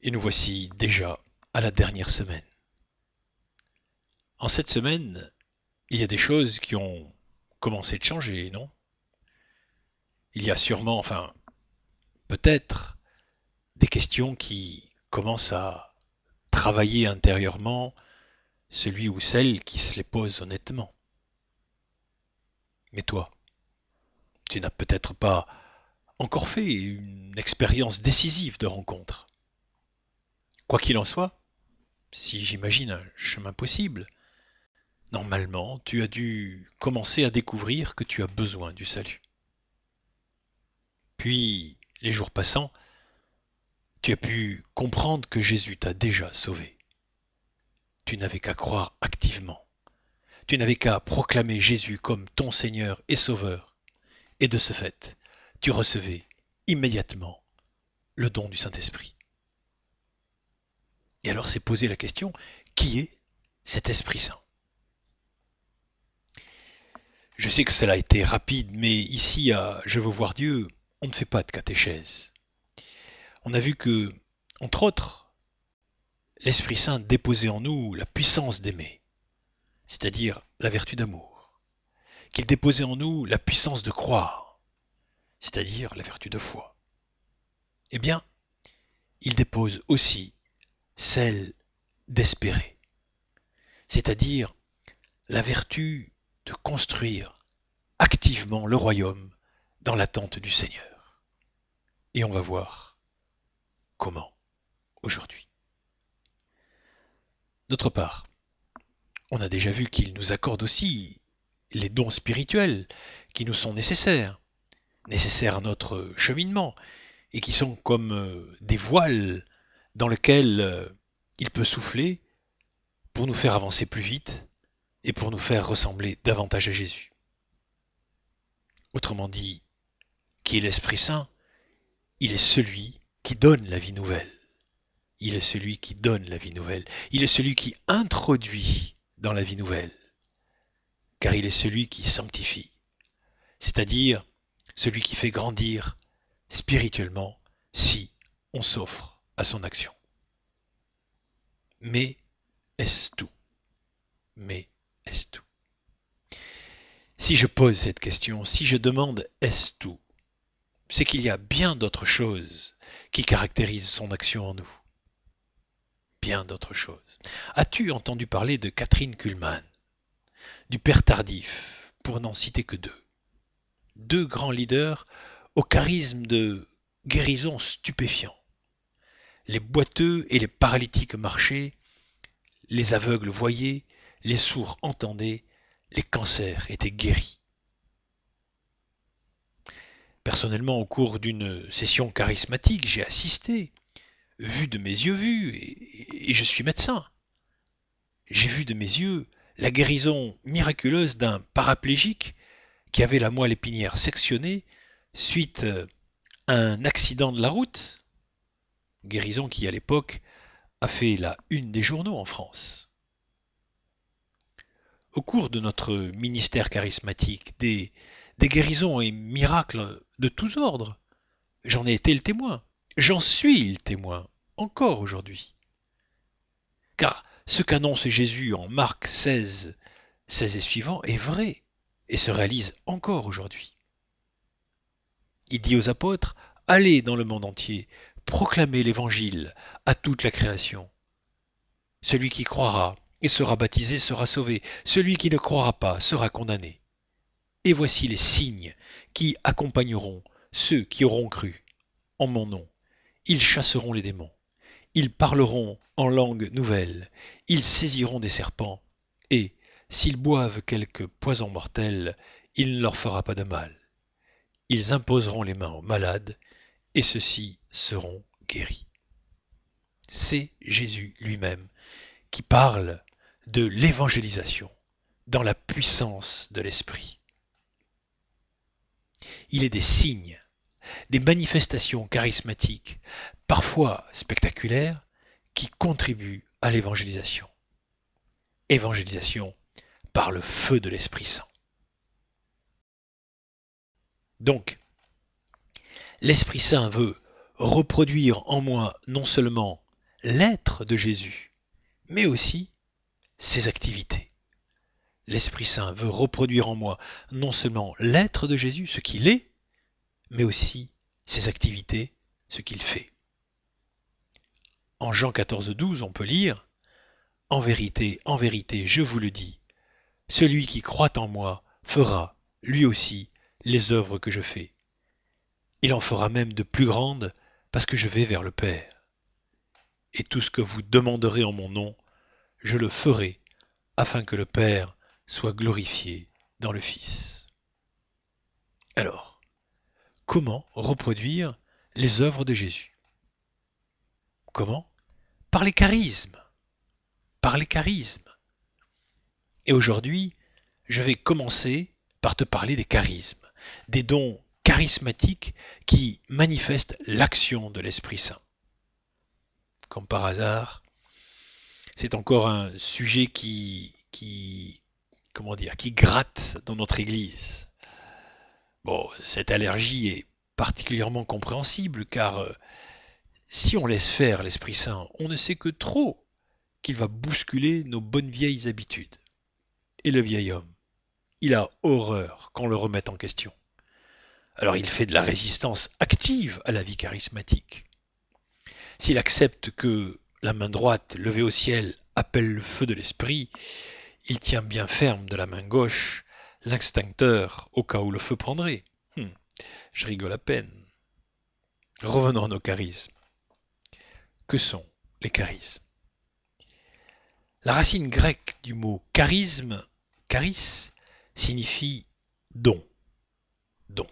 Et nous voici déjà à la dernière semaine. En cette semaine, il y a des choses qui ont commencé de changer, non? Il y a sûrement, enfin, peut-être, des questions qui commencent à travailler intérieurement celui ou celle qui se les pose honnêtement. Mais toi, tu n'as peut-être pas encore fait une expérience décisive de rencontre. Quoi qu'il en soit, si j'imagine un chemin possible, normalement, tu as dû commencer à découvrir que tu as besoin du salut. Puis, les jours passant, tu as pu comprendre que Jésus t'a déjà sauvé. Tu n'avais qu'à croire activement. Tu n'avais qu'à proclamer Jésus comme ton Seigneur et Sauveur. Et de ce fait, tu recevais immédiatement le don du Saint-Esprit. Et alors s'est posé la question, qui est cet Esprit Saint? Je sais que cela a été rapide, mais ici à Je veux voir Dieu, on ne fait pas de catéchèse. On a vu que, entre autres, l'Esprit Saint déposait en nous la puissance d'aimer, c'est-à-dire la vertu d'amour, qu'il déposait en nous la puissance de croire, c'est-à-dire la vertu de foi. Eh bien, il dépose aussi celle d'espérer, c'est-à-dire la vertu de construire activement le royaume dans l'attente du Seigneur. Et on va voir comment aujourd'hui. D'autre part, on a déjà vu qu'il nous accorde aussi les dons spirituels qui nous sont nécessaires à notre cheminement, et qui sont comme des voiles dans lesquels il peut souffler pour nous faire avancer plus vite et pour nous faire ressembler davantage à Jésus. Autrement dit, qui est l'Esprit Saint? Il est celui qui donne la vie nouvelle. Il est celui qui donne la vie nouvelle. Il est celui qui introduit dans la vie nouvelle. Car il est celui qui sanctifie. C'est-à-dire celui qui fait grandir spirituellement si on s'offre à son action. Mais est-ce tout? Mais est-ce tout? Si je pose cette question, si je demande est-ce tout, c'est qu'il y a bien d'autres choses qui caractérisent son action en nous. Bien d'autres choses. As-tu entendu parler de Catherine Kuhlman, du Père Tardif, pour n'en citer que deux? Deux grands leaders au charisme de guérison stupéfiant. Les boiteux et les paralytiques marchaient, les aveugles voyaient, les sourds entendaient, les cancers étaient guéris. Personnellement, au cours d'une session charismatique, j'ai assisté, vu de mes yeux vus, et je suis médecin. J'ai vu de mes yeux la guérison miraculeuse d'un paraplégique qui avait la moelle épinière sectionnée suite à un accident de la route, guérison qui à l'époque a fait la une des journaux en France. Au cours de notre ministère charismatique, des guérisons et miracles de tous ordres, j'en ai été le témoin, j'en suis le témoin, encore aujourd'hui. Car ce qu'annonce Jésus en Marc 16, 16 et suivant est vrai et se réalise encore aujourd'hui. Il dit aux apôtres, allez dans le monde entier, proclamez l'évangile à toute la création. Celui qui croira et sera baptisé sera sauvé, celui qui ne croira pas sera condamné. Et voici les signes qui accompagneront ceux qui auront cru en mon nom. Ils chasseront les démons, ils parleront en langue nouvelle, ils saisiront des serpents, et s'ils boivent quelque poison mortel, il ne leur fera pas de mal. Ils imposeront les mains aux malades, et ceux-ci seront guéris. C'est Jésus lui-même qui parle de l'évangélisation dans la puissance de l'Esprit. Il est des signes, des manifestations charismatiques, parfois spectaculaires, qui contribuent à l'évangélisation. Évangélisation par le feu de l'Esprit Saint. Donc, l'Esprit Saint veut reproduire en moi non seulement l'être de Jésus, mais aussi ses activités. L'Esprit Saint veut reproduire en moi non seulement l'être de Jésus, ce qu'il est, mais aussi ses activités, ce qu'il fait. En Jean 14,12, on peut lire « en vérité, je vous le dis, celui qui croit en moi fera, lui aussi, les œuvres que je fais. Il en fera même de plus grandes, parce que je vais vers le Père. Et tout ce que vous demanderez en mon nom, je le ferai, afin que le Père soit glorifié dans le Fils. » Alors, comment reproduire les œuvres de Jésus? Comment? Par les charismes. Par les charismes. Et aujourd'hui, je vais commencer par te parler des charismes, des dons charismatiques qui manifestent l'action de l'Esprit Saint. Comme par hasard, c'est encore un sujet qui gratte dans notre Église. Bon, cette allergie est particulièrement compréhensible car si on laisse faire l'Esprit Saint, on ne sait que trop qu'il va bousculer nos bonnes vieilles habitudes. Et le vieil homme, il a horreur qu'on le remette en question. Alors il fait de la résistance active à la vie charismatique. S'il accepte que la main droite levée au ciel appelle le feu de l'esprit, il tient bien ferme de la main gauche l'extincteur au cas où le feu prendrait. Je rigole à peine. Revenons à nos charismes. Que sont les charismes? La racine grecque du mot charisme, charis, signifie don. Don.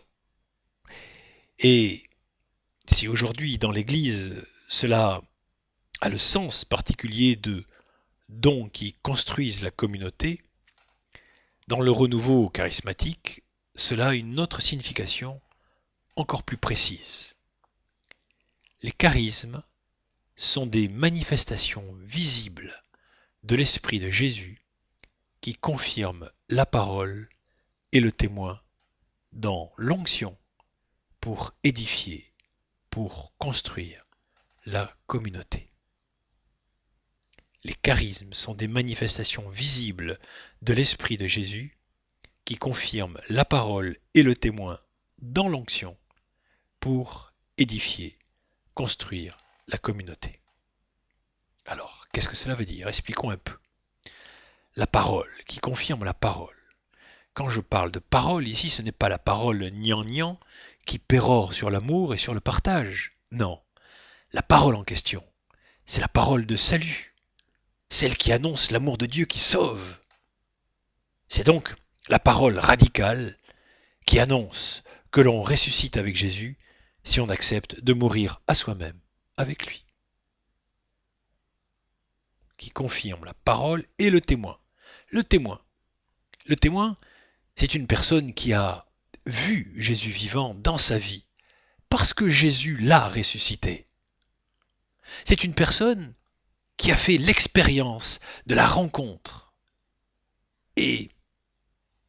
Et si aujourd'hui dans l'Église cela a le sens particulier de dons qui construisent la communauté, dans le renouveau charismatique, cela a une autre signification encore plus précise. Les charismes sont des manifestations visibles de l'Esprit de Jésus qui confirment la parole et le témoin dans l'onction pour édifier, pour construire la communauté. Les charismes sont des manifestations visibles de l'Esprit de Jésus qui confirment la parole et le témoin dans l'onction pour édifier, construire la communauté. Alors, qu'est-ce que cela veut dire? Expliquons un peu. La parole, qui confirme la parole. Quand je parle de parole, ici, ce n'est pas la parole gnangnan qui pérore sur l'amour et sur le partage. Non, la parole en question, c'est la parole de salut, celle qui annonce l'amour de Dieu qui sauve. C'est donc la parole radicale qui annonce que l'on ressuscite avec Jésus si on accepte de mourir à soi-même avec lui. Qui confirme la parole et le témoin. Le témoin, c'est une personne qui a vu Jésus vivant dans sa vie, parce que Jésus l'a ressuscité. C'est une personne qui a fait l'expérience de la rencontre. Et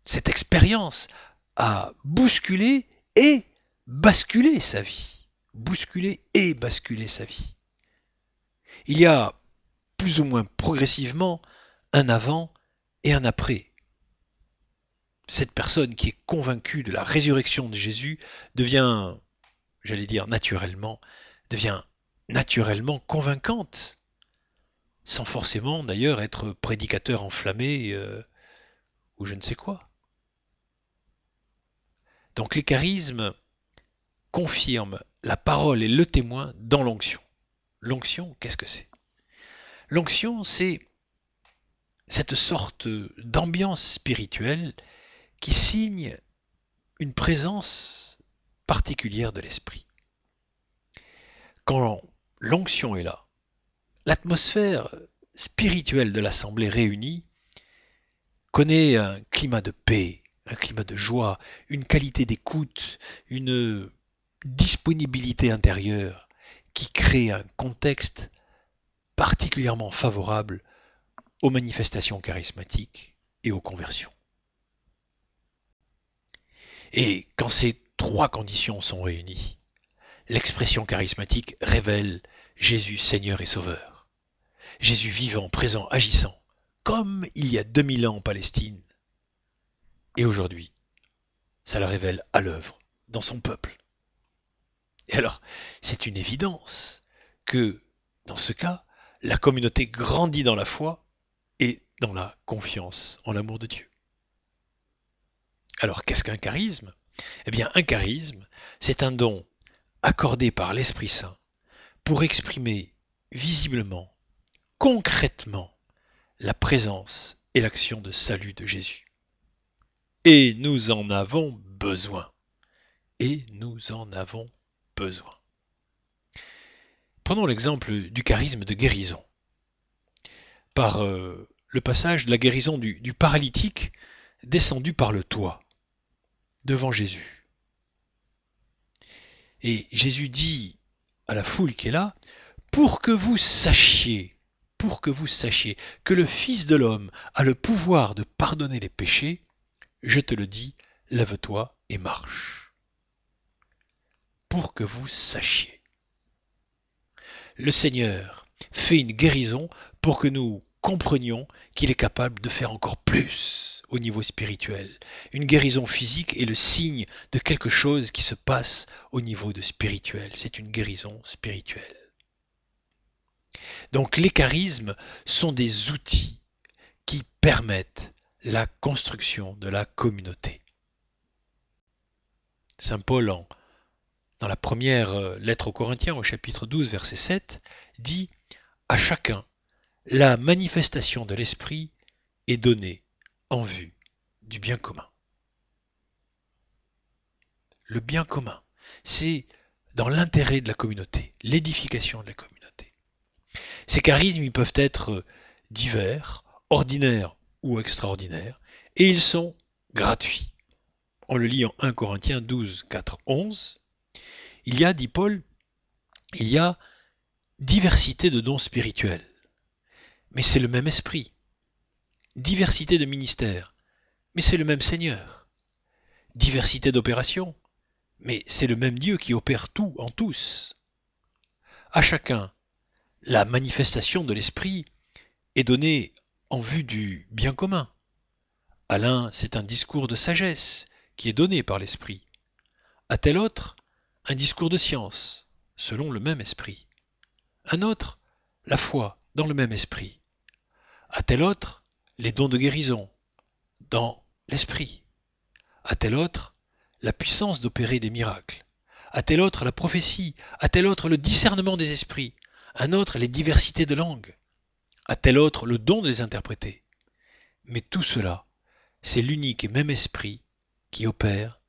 cette expérience a bousculé et basculé sa vie. Bousculé et basculé sa vie. Il y a plus ou moins progressivement un avant et un après. Cette personne qui est convaincue de la résurrection de Jésus devient, devient naturellement convaincante, sans forcément d'ailleurs être prédicateur enflammé ou je ne sais quoi. Donc les charismes confirment la parole et le témoin dans l'onction. L'onction, qu'est-ce que c'est? L'onction, c'est cette sorte d'ambiance spirituelle qui signe une présence particulière de l'esprit. Quand l'onction est là, l'atmosphère spirituelle de l'assemblée réunie connaît un climat de paix, un climat de joie, une qualité d'écoute, une disponibilité intérieure qui crée un contexte particulièrement favorable aux manifestations charismatiques et aux conversions. Et quand ces trois conditions sont réunies, l'expression charismatique révèle Jésus Seigneur et Sauveur. Jésus vivant, présent, agissant, comme il y a 2000 ans en Palestine. Et aujourd'hui, ça le révèle à l'œuvre, dans son peuple. Et alors, c'est une évidence que, dans ce cas, la communauté grandit dans la foi et dans la confiance en l'amour de Dieu. Alors, qu'est-ce qu'un charisme? Eh bien, un charisme, c'est un don accordé par l'Esprit Saint pour exprimer visiblement, concrètement, la présence et l'action de salut de Jésus. Et nous en avons besoin. Et nous en avons besoin. Prenons l'exemple du charisme de guérison. Par le passage de la guérison du paralytique descendu par le toit devant Jésus. Et Jésus dit à la foule qui est là, pour que vous sachiez que le Fils de l'homme a le pouvoir de pardonner les péchés, je te le dis, lève-toi et marche. Pour que vous sachiez. Le Seigneur fait une guérison pour que nous comprenions qu'il est capable de faire encore plus au niveau spirituel. Une guérison physique est le signe de quelque chose qui se passe au niveau de spirituel. C'est une guérison spirituelle. Donc les charismes sont des outils qui permettent la construction de la communauté. Saint Paul, dans la première lettre aux Corinthiens, au chapitre 12, verset 7, dit « À chacun, la manifestation de l'Esprit est donnée en vue du bien commun. » Le bien commun, c'est dans l'intérêt de la communauté, l'édification de la communauté. Ces charismes, ils peuvent être divers, ordinaires ou extraordinaires, et ils sont gratuits. On le lit en 1 Corinthiens 12, 4, 11. Il y a, dit Paul, il y a diversité de dons spirituels, mais c'est le même esprit. Diversité de ministères, mais c'est le même Seigneur. Diversité d'opérations, mais c'est le même Dieu qui opère tout en tous. À chacun, la manifestation de l'esprit est donnée en vue du bien commun. À l'un, c'est un discours de sagesse qui est donné par l'esprit. À tel autre, un discours de science, selon le même esprit. Un autre, la foi, dans le même esprit. À tel autre, les dons de guérison, dans l'esprit. À tel autre, la puissance d'opérer des miracles. À tel autre, la prophétie. À tel autre, le discernement des esprits. Un autre, les diversités de langues. À tel autre, le don de les interpréter. Mais tout cela, c'est l'unique et même esprit qui opère,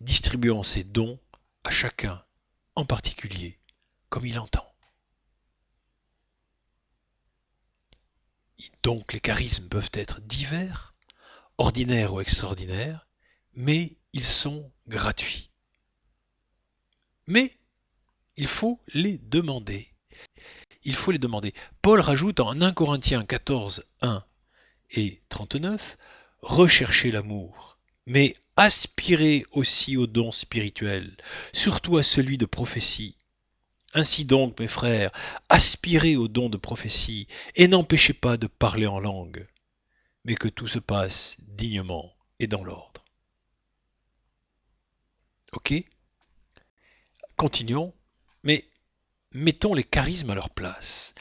distribuant ses dons à chacun, en particulier, comme il entend. Donc les charismes peuvent être divers, ordinaires ou extraordinaires, mais ils sont gratuits. Mais il faut les demander. Il faut les demander. Paul rajoute en 1 Corinthiens 14, 1 et 39, « Recherchez l'amour, mais aspirez aussi aux dons spirituels, surtout à celui de prophétie. Ainsi donc, mes frères, aspirez aux dons de prophétie, et n'empêchez pas de parler en langue, mais que tout se passe dignement et dans l'ordre. » Ok? Continuons, mais mettons les charismes à leur place.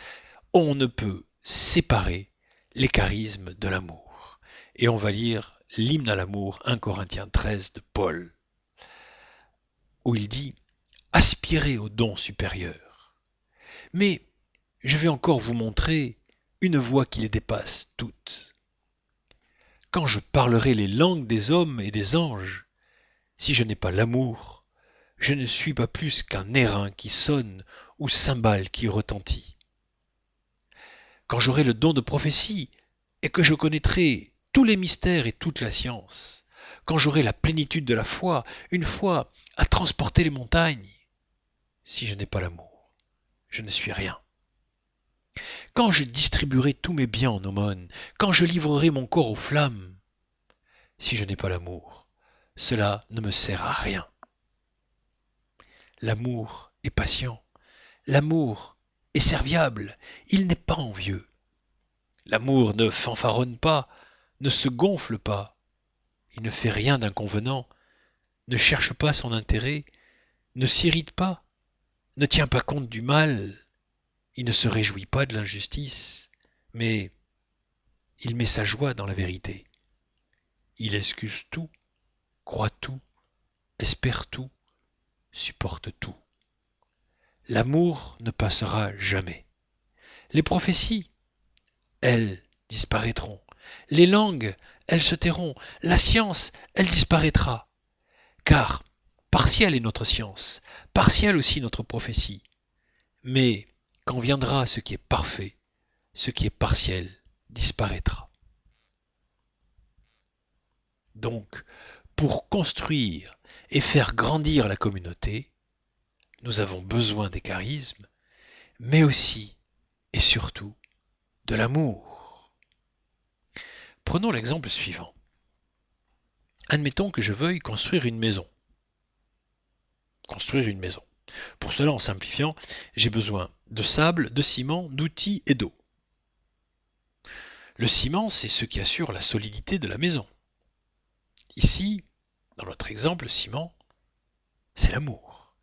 On ne peut séparer les charismes de l'amour. Et on va lire l'hymne à l'amour 1 Corinthiens 13 de Paul, où il dit « Aspirez aux dons supérieurs. » Mais je vais encore vous montrer une voie qui les dépasse toutes. Quand je parlerai les langues des hommes et des anges, si je n'ai pas l'amour, je ne suis pas plus qu'un airain qui sonne ou cymbale qui retentit. Quand j'aurai le don de prophétie et que je connaîtrai tous les mystères et toute la science, quand j'aurai la plénitude de la foi, une foi à transporter les montagnes, si je n'ai pas l'amour, je ne suis rien. Quand je distribuerai tous mes biens en aumône, quand je livrerai mon corps aux flammes, si je n'ai pas l'amour, cela ne me sert à rien. L'amour est patient, l'amour est serviable, il n'est pas envieux. L'amour ne fanfaronne pas, ne se gonfle pas, il ne fait rien d'inconvenant, ne cherche pas son intérêt, ne s'irrite pas, ne tient pas compte du mal, il ne se réjouit pas de l'injustice, mais il met sa joie dans la vérité. Il excuse tout, croit tout, espère tout, supporte tout. L'amour ne passera jamais. Les prophéties, elles, disparaîtront. Les langues, elles se tairont. La science, elle disparaîtra. Car partielle est notre science, partielle aussi notre prophétie. Mais quand viendra ce qui est parfait, ce qui est partiel disparaîtra. Donc, pour construire et faire grandir la communauté, nous avons besoin des charismes, mais aussi et surtout de l'amour. Prenons l'exemple suivant. Admettons que je veuille construire une maison. Pour cela, en simplifiant, j'ai besoin de sable, de ciment, d'outils et d'eau. Le ciment, c'est ce qui assure la solidité de la maison. Ici, dans notre exemple, le ciment, c'est l'amour.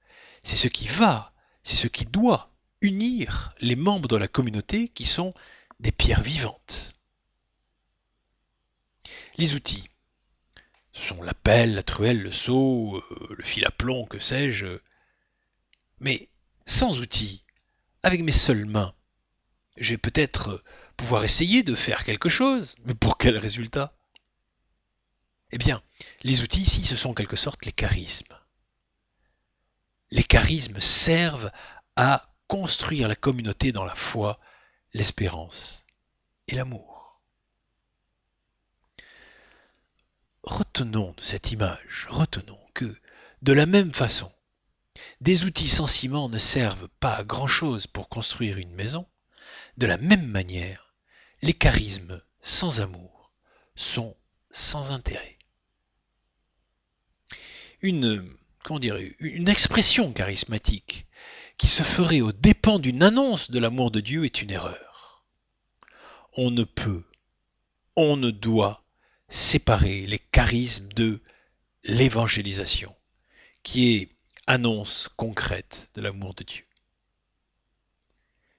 C'est ce qui va, c'est ce qui doit unir les membres de la communauté qui sont des pierres vivantes. Les outils, ce sont la pelle, la truelle, le seau, le fil à plomb, que sais-je. Mais sans outils, avec mes seules mains, je vais peut-être pouvoir essayer de faire quelque chose, mais pour quel résultat? Eh bien, les outils ici, ce sont en quelque sorte les charismes. Les charismes servent à construire la communauté dans la foi, l'espérance et l'amour. Retenons de cette image, retenons que, de la même façon, des outils sans ciment ne servent pas à grand-chose pour construire une maison. De la même manière, les charismes sans amour sont sans intérêt. Une expression charismatique qui se ferait aux dépens d'une annonce de l'amour de Dieu est une erreur. On ne peut, on ne doit séparer les charismes de l'évangélisation, qui est annonce concrète de l'amour de Dieu.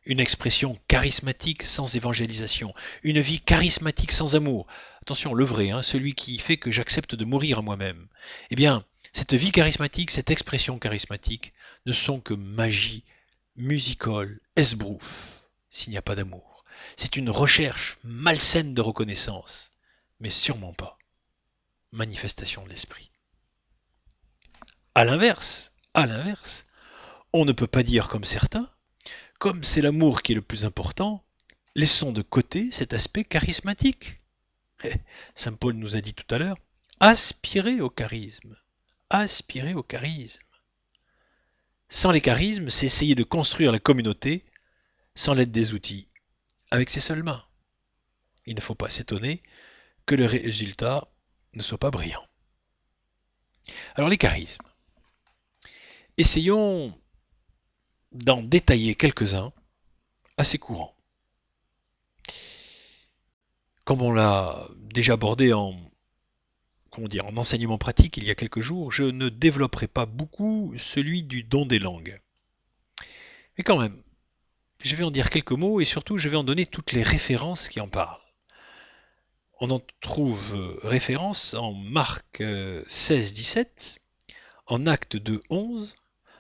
Une expression charismatique sans évangélisation, une vie charismatique sans amour. Attention, le vrai, celui qui fait que j'accepte de mourir à moi-même. Eh bien, cette vie charismatique, cette expression charismatique, ne sont que magie, musicole, esbrouf, s'il n'y a pas d'amour. C'est une recherche malsaine de reconnaissance, mais sûrement pas manifestation de l'esprit. À l'inverse, on ne peut pas dire comme certains, comme c'est l'amour qui est le plus important, laissons de côté cet aspect charismatique. Saint Paul nous a dit tout à l'heure, aspirez au charisme. Aspirez au charisme. Sans les charismes, c'est essayer de construire la communauté sans l'aide des outils, avec ses seules mains. Il ne faut pas s'étonner que le résultat ne soit pas brillant. Alors les charismes. Essayons d'en détailler quelques-uns assez courants. Comme on l'a déjà abordé en enseignement pratique il y a quelques jours, je ne développerai pas beaucoup celui du don des langues. Mais quand même, je vais en dire quelques mots et surtout je vais en donner toutes les références qui en parlent. On en trouve référence en Marc 16-17, en Actes 2-11,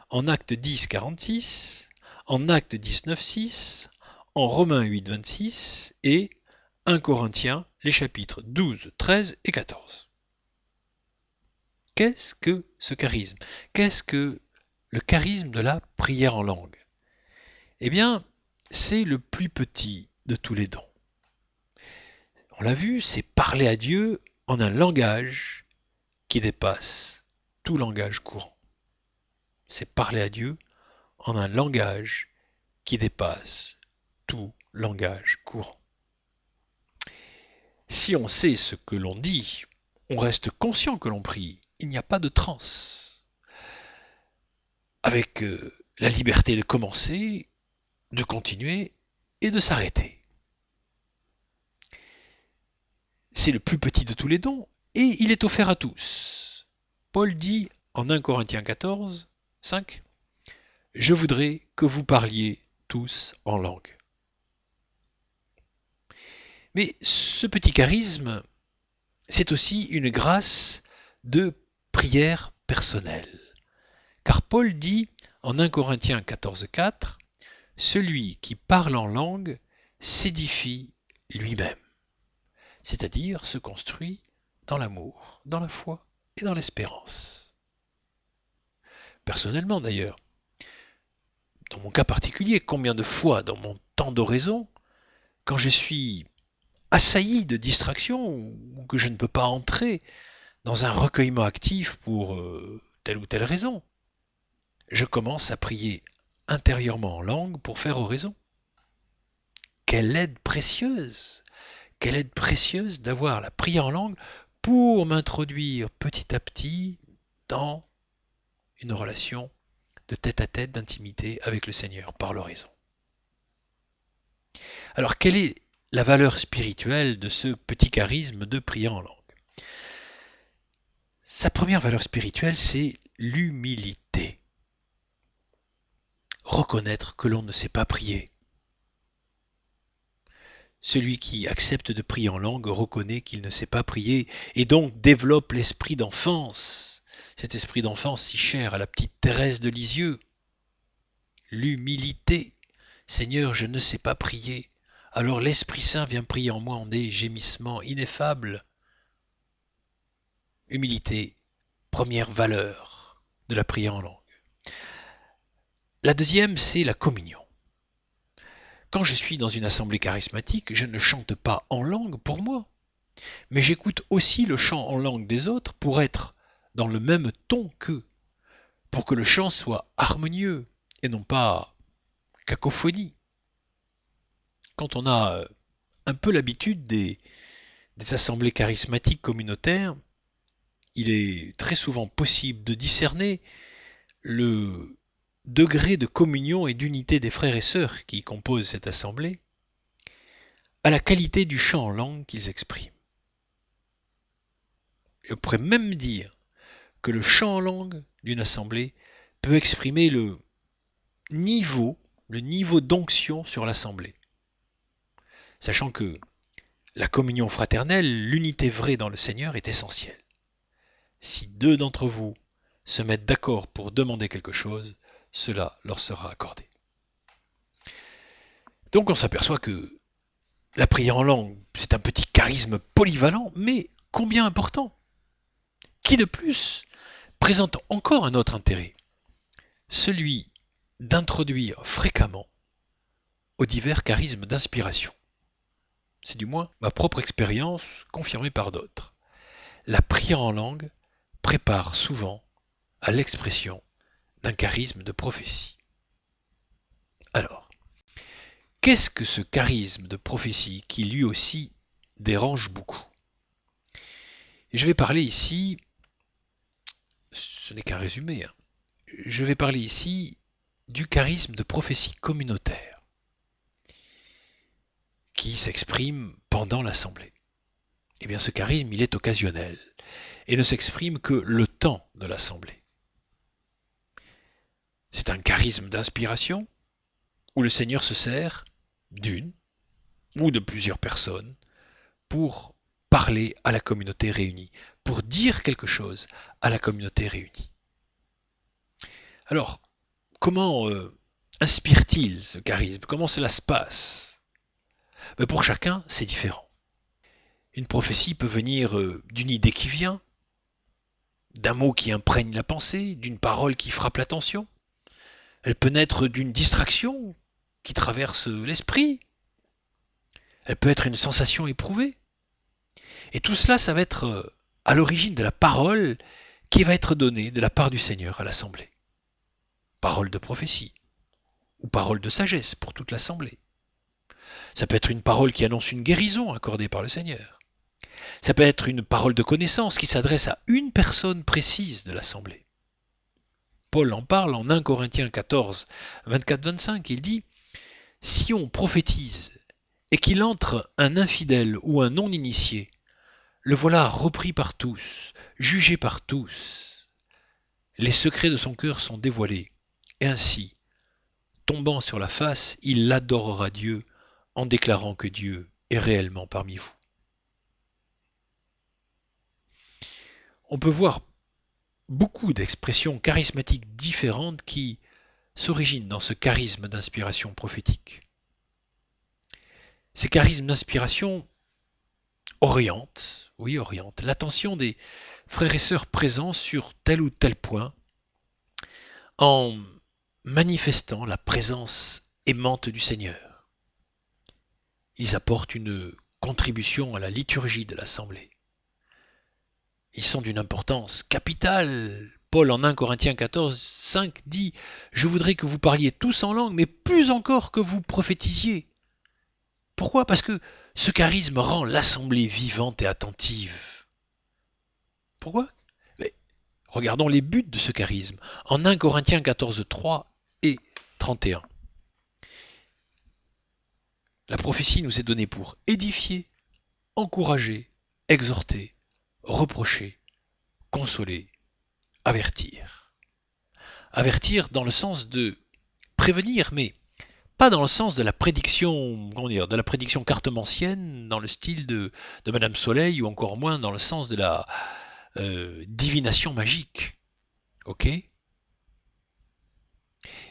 en Actes 10-46, en Actes 19-6, en Romains 8-26 et 1 Corinthiens, les chapitres 12, 13 et 14. Qu'est-ce que ce charisme? Qu'est-ce que le charisme de la prière en langue? Eh bien, c'est le plus petit de tous les dons. On l'a vu, c'est parler à Dieu en un langage qui dépasse tout langage courant. C'est parler à Dieu en un langage qui dépasse tout langage courant. Si on sait ce que l'on dit, on reste conscient que l'on prie. Il n'y a pas de transe. Avec la liberté de commencer de continuer et de s'arrêter. C'est le plus petit de tous les dons et il est offert à tous. Paul dit en 1 Corinthiens 14, 5, « Je voudrais que vous parliez tous en langue. » Mais ce petit charisme, c'est aussi une grâce de prière personnelle. Car Paul dit en 1 Corinthiens 14,4 « Celui qui parle en langue s'édifie lui-même », c'est-à-dire se construit dans l'amour, dans la foi et dans l'espérance. Personnellement d'ailleurs, dans mon cas particulier, combien de fois dans mon temps d'oraison, quand je suis assailli de distractions ou que je ne peux pas entrer dans un recueillement actif pour telle ou telle raison, je commence à prier intérieurement en langue pour faire oraison. Quelle aide précieuse! Quelle aide précieuse d'avoir la prière en langue pour m'introduire petit à petit dans une relation de tête à tête, d'intimité avec le Seigneur par l'oraison. Alors, quelle est la valeur spirituelle de ce petit charisme de prière en langue? Sa première valeur spirituelle, c'est l'humilité. Reconnaître que l'on ne sait pas prier. Celui qui accepte de prier en langue reconnaît qu'il ne sait pas prier et donc développe l'esprit d'enfance. Cet esprit d'enfance si cher à la petite Thérèse de Lisieux. L'humilité. Seigneur, je ne sais pas prier. Alors l'Esprit Saint vient prier en moi en des gémissements ineffables. Humilité, première valeur de la prière en langue. La deuxième, c'est la communion. Quand je suis dans une assemblée charismatique, je ne chante pas en langue pour moi, mais j'écoute aussi le chant en langue des autres pour être dans le même ton qu'eux, pour que le chant soit harmonieux et non pas cacophonie. Quand on a un peu l'habitude des assemblées charismatiques communautaires, il est très souvent possible de discerner le degré de communion et d'unité des frères et sœurs qui composent cette assemblée à la qualité du chant en langue qu'ils expriment. Je pourrais même dire que le chant en langue d'une assemblée peut exprimer le niveau d'onction sur l'assemblée. Sachant que la communion fraternelle, l'unité vraie dans le Seigneur est essentielle. Si deux d'entre vous se mettent d'accord pour demander quelque chose, cela leur sera accordé. Donc on s'aperçoit que la prière en langue, c'est un petit charisme polyvalent, mais combien important. Qui de plus présente encore un autre intérêt, celui d'introduire fréquemment aux divers charismes d'inspiration. C'est du moins ma propre expérience confirmée par d'autres. La prière en langue prépare souvent à l'expression d'un charisme de prophétie. Alors, qu'est-ce que ce charisme de prophétie qui lui aussi dérange beaucoup? Je vais parler ici, ce n'est qu'un résumé, je vais parler ici du charisme de prophétie communautaire qui s'exprime pendant l'assemblée. Eh bien ce charisme, il est occasionnel et ne s'exprime que le temps de l'assemblée. C'est un charisme d'inspiration où le Seigneur se sert d'une ou de plusieurs personnes pour parler à la communauté réunie, pour dire quelque chose à la communauté réunie. Alors, comment inspire-t-il ce charisme? Comment cela se passe? Pour chacun, c'est différent. Une prophétie peut venir d'une idée qui vient, d'un mot qui imprègne la pensée, d'une parole qui frappe l'attention. Elle peut naître d'une distraction qui traverse l'esprit. Elle peut être une sensation éprouvée. Et tout cela, ça va être à l'origine de la parole qui va être donnée de la part du Seigneur à l'assemblée. Parole de prophétie ou parole de sagesse pour toute l'assemblée. Ça peut être une parole qui annonce une guérison accordée par le Seigneur. Ça peut être une parole de connaissance qui s'adresse à une personne précise de l'assemblée. Paul en parle en 1 Corinthiens 14, 24-25, il dit Si on prophétise et qu'il entre un infidèle ou un non-initié, le voilà repris par tous, jugé par tous. Les secrets de son cœur sont dévoilés, et ainsi, tombant sur la face, il adorera Dieu en déclarant que Dieu est réellement parmi vous. On peut voir beaucoup d'expressions charismatiques différentes qui s'originent dans ce charisme d'inspiration prophétique. Ces charismes d'inspiration orientent l'attention des frères et sœurs présents sur tel ou tel point en manifestant la présence aimante du Seigneur. Ils apportent une contribution à la liturgie de l'Assemblée. Ils sont d'une importance capitale. Paul en 1 Corinthiens 14, 5 dit « Je voudrais que vous parliez tous en langue, mais plus encore que vous prophétisiez. » Pourquoi ? Parce que ce charisme rend l'Assemblée vivante et attentive. Pourquoi ? Mais regardons les buts de ce charisme. En 1 Corinthiens 14, 3 et 31. La prophétie nous est donnée pour édifier, encourager, exhorter, reprocher, consoler, avertir. Avertir dans le sens de prévenir, mais pas dans le sens de la prédiction, de la prédiction cartomancienne, dans le style de Madame Soleil, ou encore moins dans le sens de la divination magique. Ok ?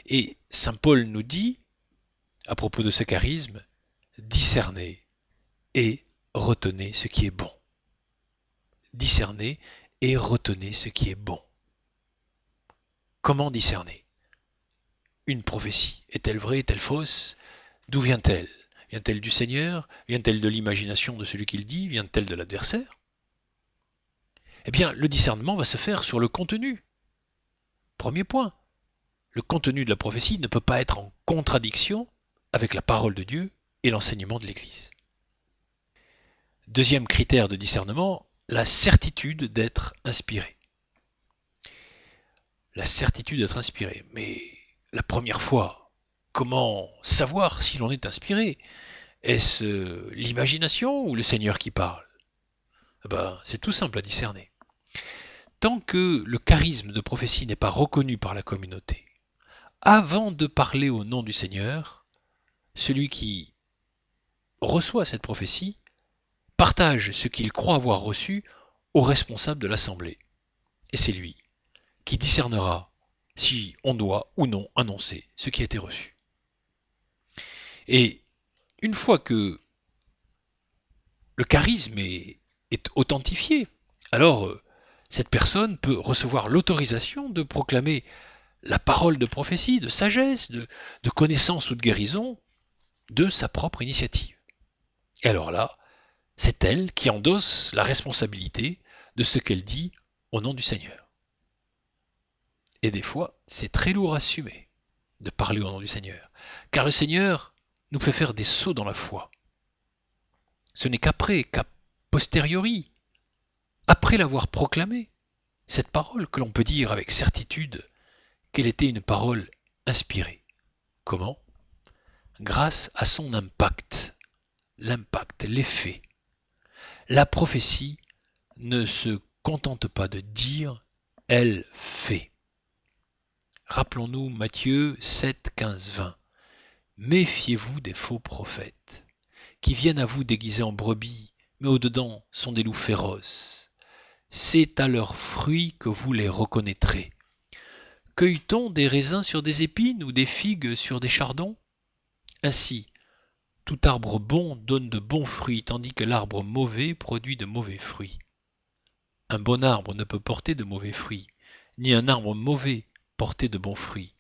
Et saint Paul nous dit, à propos de ce charisme, discernez et retenez ce qui est bon. Discernez et retenez ce qui est bon. Comment discerner ? Une prophétie, est-elle vraie, est-elle fausse ? D'où vient-elle ? Vient-elle du Seigneur ? Vient-elle de l'imagination de celui qui le dit ? Vient-elle de l'adversaire ? Eh bien, le discernement va se faire sur le contenu. Premier point, le contenu de la prophétie ne peut pas être en contradiction avec la parole de Dieu et l'enseignement de l'Église. Deuxième critère de discernement, la certitude d'être inspiré. La certitude d'être inspiré. Mais la première fois, comment savoir si l'on est inspiré ? Est-ce l'imagination ou le Seigneur qui parle ? C'est tout simple à discerner. Tant que le charisme de prophétie n'est pas reconnu par la communauté, avant de parler au nom du Seigneur, celui qui reçoit cette prophétie partage ce qu'il croit avoir reçu au responsable de l'assemblée. Et c'est lui qui discernera si on doit ou non annoncer ce qui a été reçu. Et une fois que le charisme est authentifié, alors cette personne peut recevoir l'autorisation de proclamer la parole de prophétie, de sagesse, de connaissance ou de guérison de sa propre initiative. Et alors là, c'est elle qui endosse la responsabilité de ce qu'elle dit au nom du Seigneur. Et des fois, c'est très lourd à assumer de parler au nom du Seigneur, car le Seigneur nous fait faire des sauts dans la foi. Ce n'est qu'à posteriori, après l'avoir proclamée, cette parole, que l'on peut dire avec certitude qu'elle était une parole inspirée. Comment ? Grâce à son impact, l'effet. La prophétie ne se contente pas de dire, elle fait. Rappelons-nous Matthieu 7, 15, 20. Méfiez-vous des faux prophètes, qui viennent à vous déguisés en brebis, mais au-dedans sont des loups féroces. C'est à leurs fruits que vous les reconnaîtrez. Cueille-t-on des raisins sur des épines ou des figues sur des chardons ? Ainsi, tout arbre bon donne de bons fruits, tandis que l'arbre mauvais produit de mauvais fruits. Un bon arbre ne peut porter de mauvais fruits, ni un arbre mauvais porter de bons fruits.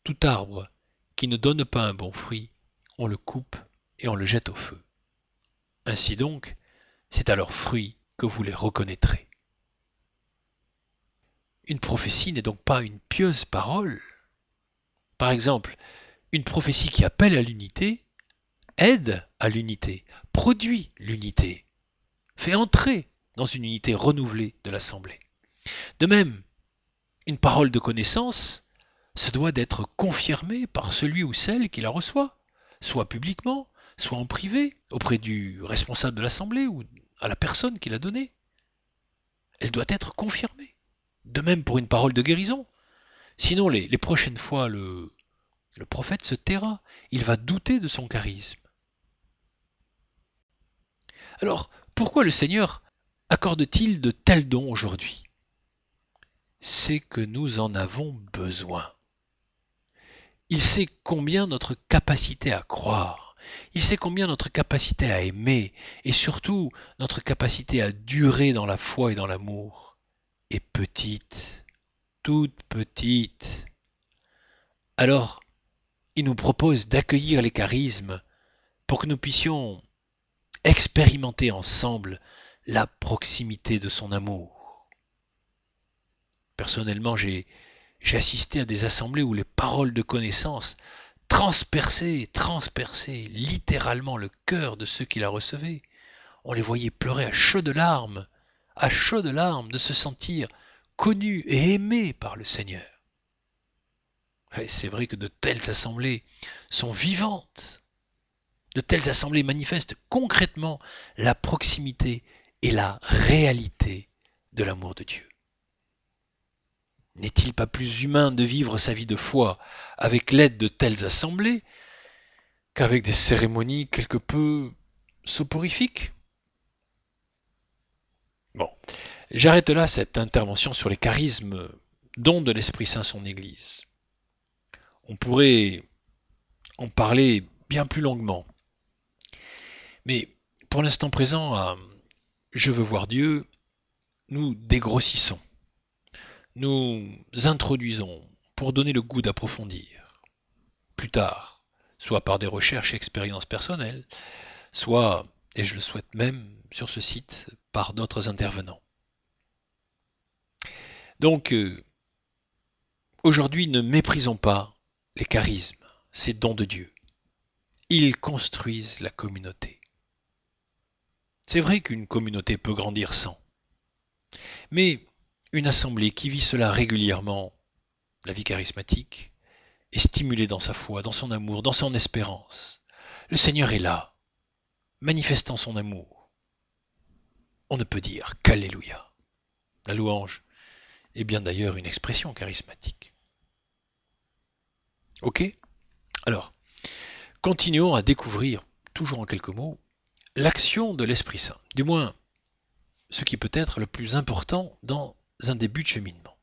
Tout arbre qui ne donne pas un bon fruit, on le coupe et on le jette au feu. Ainsi donc, c'est à leurs fruits que vous les reconnaîtrez. Une prophétie n'est donc pas une pieuse parole. Par exemple, une prophétie qui appelle à l'unité, aide à l'unité, produit l'unité, fait entrer dans une unité renouvelée de l'Assemblée. De même, une parole de connaissance se doit d'être confirmée par celui ou celle qui la reçoit. soit publiquement, soit en privé, auprès du responsable de l'Assemblée ou à la personne qui l'a donnée. Elle doit être confirmée. De même pour une parole de guérison. Sinon, les prochaines fois, le prophète se taira. Il va douter de son charisme. Alors, pourquoi le Seigneur accorde-t-il de tels dons aujourd'hui? C'est que nous en avons besoin. Il sait combien notre capacité à croire, il sait combien notre capacité à aimer, et surtout notre capacité à durer dans la foi et dans l'amour, est petite, toute petite. Alors, il nous propose d'accueillir les charismes pour que nous puissions expérimenter ensemble la proximité de son amour. Personnellement, j'ai assisté à des assemblées où les paroles de connaissance transperçaient littéralement le cœur de ceux qui la recevaient. On les voyait pleurer à chaudes larmes de se sentir connus et aimés par le Seigneur. Et c'est vrai que de telles assemblées sont vivantes. De telles assemblées manifestent concrètement la proximité et la réalité de l'amour de Dieu. N'est-il pas plus humain de vivre sa vie de foi avec l'aide de telles assemblées qu'avec des cérémonies quelque peu soporifiques? Bon, j'arrête là cette intervention sur les charismes dont de l'Esprit Saint son Église. On pourrait en parler bien plus longuement. Mais pour l'instant présent, à Je veux voir Dieu, nous dégrossissons. Nous introduisons pour donner le goût d'approfondir. Plus tard, soit par des recherches et expériences personnelles, soit, et je le souhaite même sur ce site, par d'autres intervenants. Donc, aujourd'hui, ne méprisons pas les charismes, ces dons de Dieu. Ils construisent la communauté. C'est vrai qu'une communauté peut grandir sans. Mais une assemblée qui vit cela régulièrement, la vie charismatique, est stimulée dans sa foi, dans son amour, dans son espérance. Le Seigneur est là, manifestant son amour. On ne peut dire qu'Alléluia. La louange est bien d'ailleurs une expression charismatique. Ok? Alors, continuons à découvrir, toujours en quelques mots, l'action de l'Esprit Saint, du moins ce qui peut être le plus important dans un début de cheminement.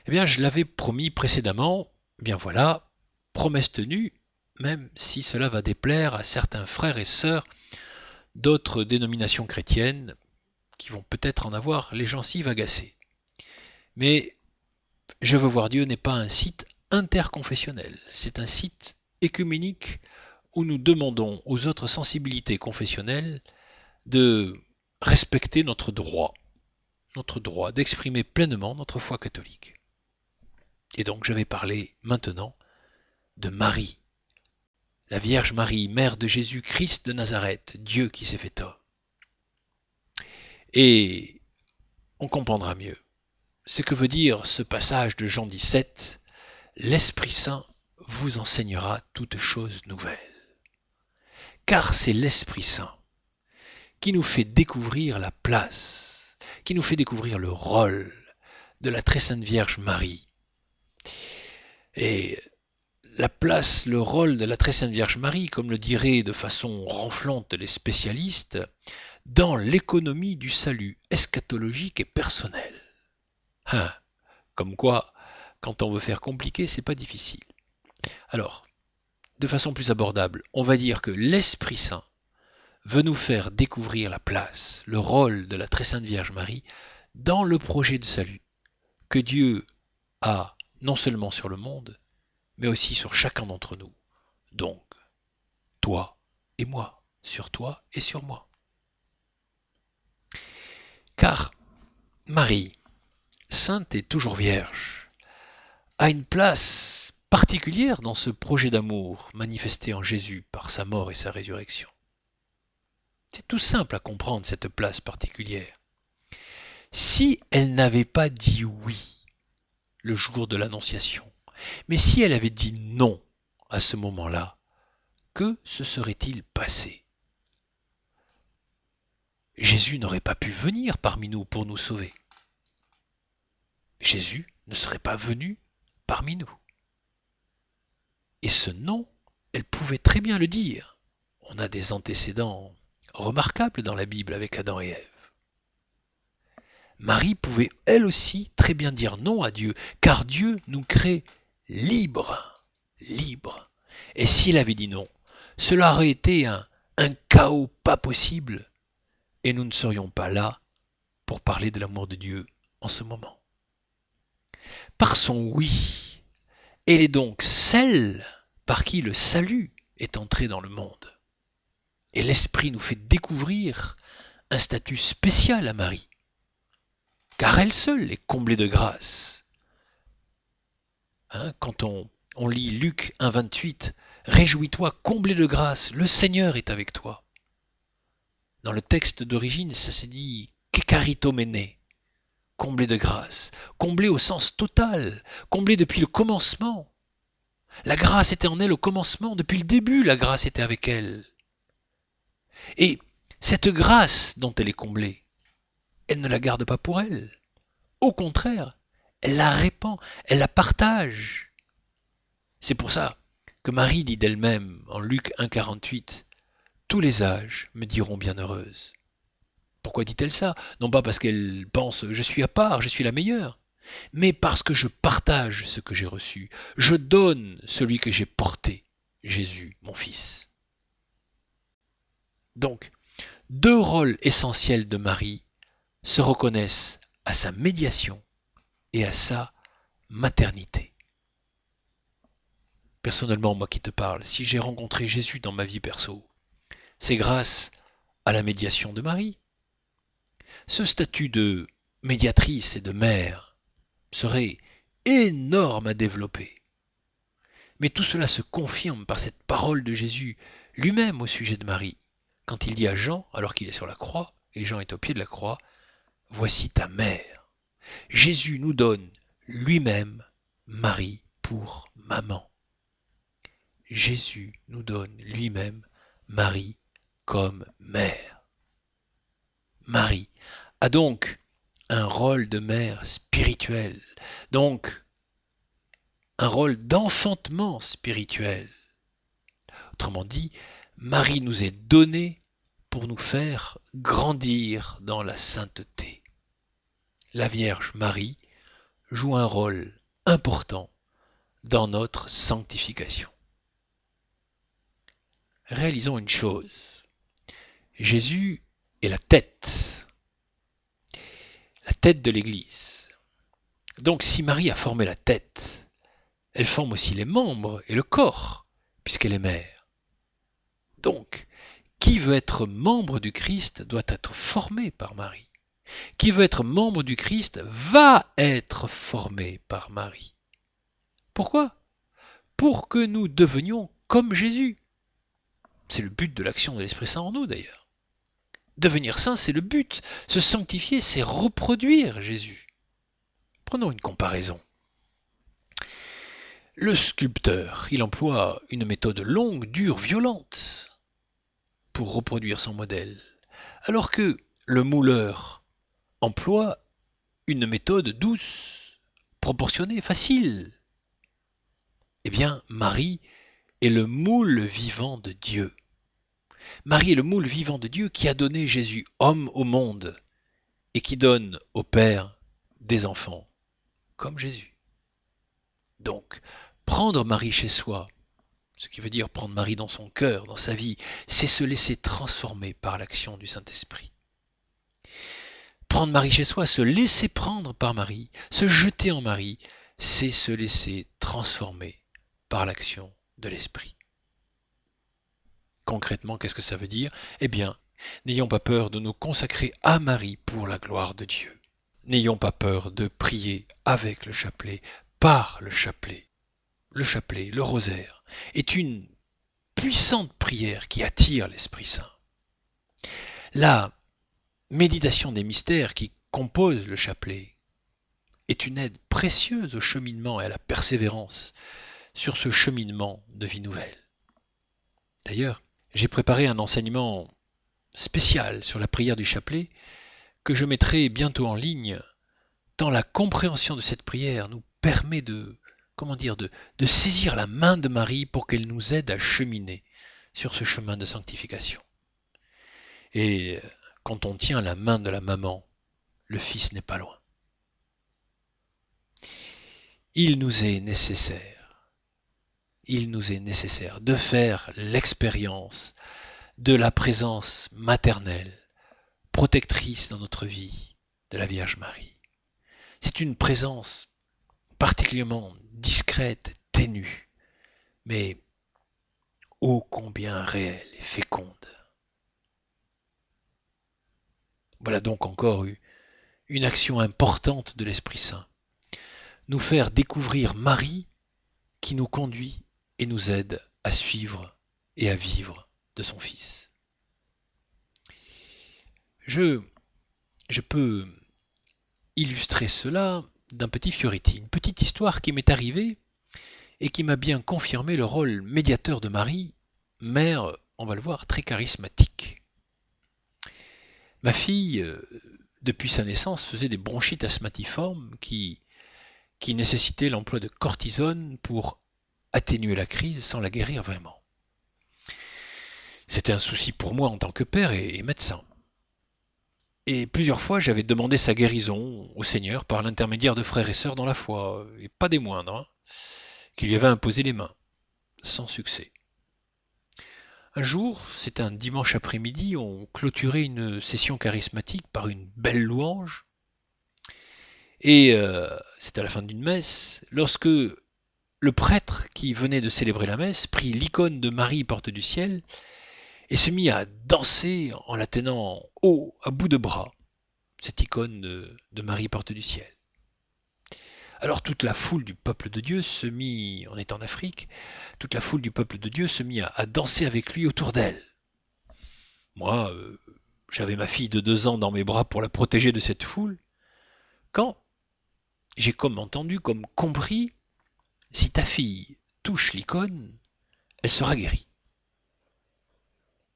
Eh bien, je l'avais promis précédemment, eh bien voilà, promesse tenue, même si cela va déplaire à certains frères et sœurs d'autres dénominations chrétiennes qui vont peut-être en avoir les gencives agacées. Mais Je veux voir Dieu n'est pas un site interconfessionnel, c'est un site écuménique où nous demandons aux autres sensibilités confessionnelles de respecter notre droit d'exprimer pleinement notre foi catholique. Et donc je vais parler maintenant de Marie, la Vierge Marie, mère de Jésus-Christ de Nazareth, Dieu qui s'est fait homme. Et on comprendra mieux ce que veut dire ce passage de Jean 17, l'Esprit Saint vous enseignera toutes choses nouvelles. Car c'est l'Esprit Saint qui nous fait découvrir la place, qui nous fait découvrir le rôle de la très sainte Vierge Marie. Et la place, le rôle de la très sainte Vierge Marie, comme le diraient de façon renflante les spécialistes, dans l'économie du salut eschatologique et personnel. Comme quoi, quand on veut faire compliqué, c'est pas difficile. Alors, de façon plus abordable, on va dire que l'Esprit Saint veut nous faire découvrir la place, le rôle de la très sainte Vierge Marie dans le projet de salut que Dieu a non seulement sur le monde, mais aussi sur chacun d'entre nous. Donc, toi et moi, sur toi et sur moi. Car Marie, sainte et toujours vierge, a une place particulière dans ce projet d'amour manifesté en Jésus par sa mort et sa résurrection. C'est tout simple à comprendre cette place particulière. Si elle n'avait pas dit oui le jour de l'Annonciation, mais si elle avait dit non à ce moment-là, que se serait-il passé? Jésus n'aurait pas pu venir parmi nous pour nous sauver. Jésus ne serait pas venu parmi nous. Et ce non, elle pouvait très bien le dire. On a des antécédents remarquables dans la Bible avec Adam et Ève. Marie pouvait elle aussi très bien dire non à Dieu, car Dieu nous crée libres. Libres. Et s'il avait dit non, cela aurait été un chaos pas possible, et nous ne serions pas là pour parler de l'amour de Dieu en ce moment. Par son oui, elle est donc celle par qui le salut est entré dans le monde. Et l'Esprit nous fait découvrir un statut spécial à Marie, car elle seule est comblée de grâce. Quand on lit Luc 1,28, « Réjouis-toi, comblé de grâce, le Seigneur est avec toi ». Dans le texte d'origine, ça se dit « kekaritomene », comblé de grâce, comblé au sens total, comblé depuis le commencement. La grâce était en elle au commencement, depuis le début la grâce était avec elle. Et cette grâce dont elle est comblée, elle ne la garde pas pour elle. Au contraire, elle la répand, elle la partage. C'est pour ça que Marie dit d'elle-même en Luc 1,48 « Tous les âges me diront bienheureuse ». Pourquoi dit-elle ça? Non pas parce qu'elle pense « je suis à part, je suis la meilleure », mais parce que je partage ce que j'ai reçu. Je donne celui que j'ai porté, Jésus, mon Fils. Donc, deux rôles essentiels de Marie se reconnaissent à sa médiation et à sa maternité. Personnellement, moi qui te parle, si j'ai rencontré Jésus dans ma vie perso, c'est grâce à la médiation de Marie. Ce statut de médiatrice et de mère serait énorme à développer. Mais tout cela se confirme par cette parole de Jésus lui-même au sujet de Marie, quand il dit à Jean, alors qu'il est sur la croix, et Jean est au pied de la croix, « Voici ta mère ». Jésus nous donne lui-même Marie pour maman. Jésus nous donne lui-même Marie comme mère. Marie a donc un rôle de mère spirituelle, donc un rôle d'enfantement spirituel. Autrement dit, Marie nous est donnée pour nous faire grandir dans la sainteté. La Vierge Marie joue un rôle important dans notre sanctification. Réalisons une chose. Jésus est la tête de l'Église. Donc si Marie a formé la tête, elle forme aussi les membres et le corps, puisqu'elle est mère. Donc, qui veut être membre du Christ doit être formé par Marie. Qui veut être membre du Christ va être formé par Marie. Pourquoi? Pour que nous devenions comme Jésus. C'est le but de l'action de l'Esprit Saint en nous d'ailleurs. Devenir saint, c'est le but. Se sanctifier, c'est reproduire Jésus. Prenons une comparaison. Le sculpteur, il emploie une méthode longue, dure, violente pour reproduire son modèle, alors que le mouleur emploie une méthode douce, proportionnée, facile. Eh bien, Marie est le moule vivant de Dieu. Marie est le moule vivant de Dieu qui a donné Jésus homme au monde et qui donne au Père des enfants comme Jésus. Donc, prendre Marie chez soi, ce qui veut dire prendre Marie dans son cœur, dans sa vie, c'est se laisser transformer par l'action du Saint-Esprit. Prendre Marie chez soi, se laisser prendre par Marie, se jeter en Marie, c'est se laisser transformer par l'action de l'Esprit. Concrètement, qu'est-ce que ça veut dire? Eh bien, n'ayons pas peur de nous consacrer à Marie pour la gloire de Dieu. N'ayons pas peur de prier avec le chapelet, par le chapelet. Le chapelet, le rosaire, est une puissante prière qui attire l'Esprit Saint. La méditation des mystères qui composent le chapelet est une aide précieuse au cheminement et à la persévérance sur ce cheminement de vie nouvelle. D'ailleurs, j'ai préparé un enseignement spécial sur la prière du chapelet que je mettrai bientôt en ligne, tant la compréhension de cette prière nous permet de saisir la main de Marie pour qu'elle nous aide à cheminer sur ce chemin de sanctification. Et quand on tient la main de la maman, le Fils n'est pas loin. Il nous est nécessaire de faire l'expérience de la présence maternelle, protectrice dans notre vie de la Vierge Marie. C'est une présence particulièrement discrète, ténue, mais ô combien réelle et féconde. Voilà donc encore une action importante de l'Esprit Saint. Nous faire découvrir Marie qui nous conduit et nous aide à suivre et à vivre de son Fils. Je peux illustrer cela d'un petit Fioretti, une petite histoire qui m'est arrivée et qui m'a bien confirmé le rôle médiateur de Marie, mère, on va le voir, très charismatique. Ma fille, depuis sa naissance, faisait des bronchites asthmatiformes qui nécessitaient l'emploi de cortisone pour atténuer la crise sans la guérir vraiment. C'était un souci pour moi en tant que père et médecin. Et plusieurs fois, j'avais demandé sa guérison au Seigneur par l'intermédiaire de frères et sœurs dans la foi, et pas des moindres, qui lui avaient imposé les mains, sans succès. Un jour, c'est un dimanche après-midi, on clôturait une session charismatique par une belle louange, et c'est à la fin d'une messe, lorsque le prêtre qui venait de célébrer la messe prit l'icône de Marie porte du ciel et se mit à danser en la tenant haut, à bout de bras, cette icône de Marie porte du ciel. Alors toute la foule du peuple de Dieu se mit, on est en Afrique, toute la foule du peuple de Dieu se mit à danser avec lui autour d'elle. Moi, j'avais ma fille de 2 ans dans mes bras pour la protéger de cette foule, quand j'ai comme entendu, comme compris, si ta fille touche l'icône, elle sera guérie.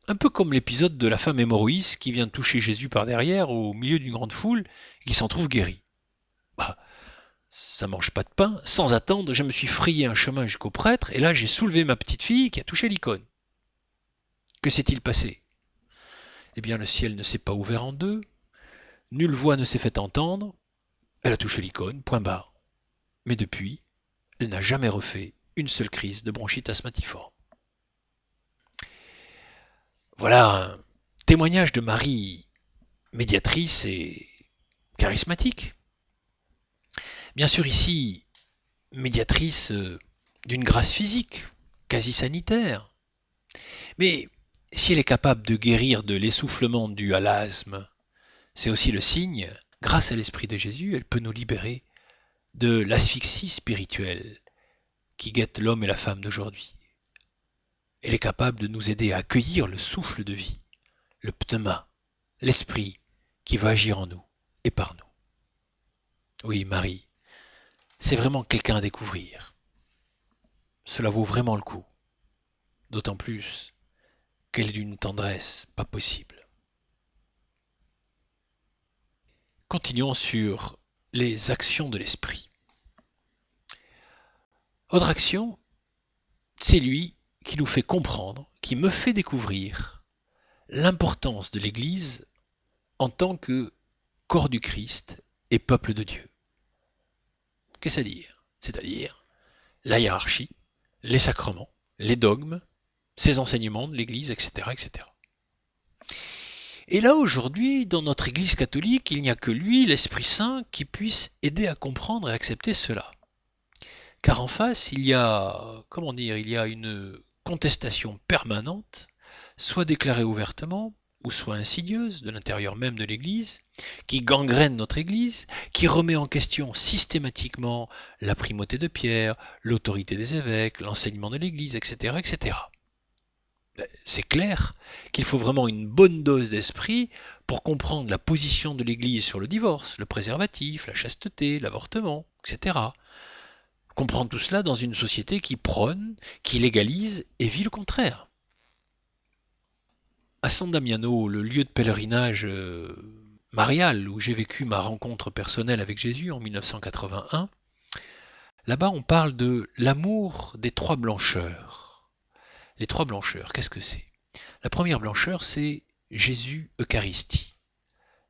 Un peu comme l'épisode de la femme hémorroïde qui vient toucher Jésus par derrière au milieu d'une grande foule et qui s'en trouve guérie. Bah, ça mange pas de pain, sans attendre, je me suis frayé un chemin jusqu'au prêtre et là j'ai soulevé ma petite fille qui a touché l'icône. Que s'est-il passé? Eh bien le ciel ne s'est pas ouvert en deux, nulle voix ne s'est fait entendre, elle a touché l'icône, point barre. Mais depuis, elle n'a jamais refait une seule crise de bronchite asthmatiforme. Voilà un témoignage de Marie, médiatrice et charismatique. Bien sûr ici, médiatrice d'une grâce physique, quasi sanitaire. Mais si elle est capable de guérir de l'essoufflement dû à l'asthme, c'est aussi le signe, grâce à l'Esprit de Jésus, elle peut nous libérer de l'asphyxie spirituelle qui guette l'homme et la femme d'aujourd'hui. Elle est capable de nous aider à accueillir le souffle de vie, le pneuma, l'esprit qui va agir en nous et par nous. Oui, Marie, c'est vraiment quelqu'un à découvrir. Cela vaut vraiment le coup. D'autant plus qu'elle est d'une tendresse pas possible. Continuons sur les actions de l'esprit. Autre action, c'est lui qui nous fait comprendre, qui me fait découvrir l'importance de l'Église en tant que corps du Christ et peuple de Dieu. Qu'est-ce à dire? C'est-à-dire la hiérarchie, les sacrements, les dogmes, ses enseignements de l'Église, etc., etc. Et là, aujourd'hui, dans notre Église catholique, il n'y a que lui, l'Esprit Saint, qui puisse aider à comprendre et accepter cela. Car en face, il y a une contestation permanente, soit déclarée ouvertement, ou soit insidieuse, de l'intérieur même de l'Église, qui gangrène notre Église, qui remet en question systématiquement la primauté de Pierre, l'autorité des évêques, l'enseignement de l'Église, etc., etc. C'est clair qu'il faut vraiment une bonne dose d'esprit pour comprendre la position de l'Église sur le divorce, le préservatif, la chasteté, l'avortement, etc. Comprendre tout cela dans une société qui prône, qui légalise et vit le contraire. À San Damiano, le lieu de pèlerinage marial où j'ai vécu ma rencontre personnelle avec Jésus en 1981, là-bas on parle de l'amour des trois blancheurs. Les trois blancheurs, qu'est-ce que c'est? La première blancheur, c'est Jésus Eucharistie.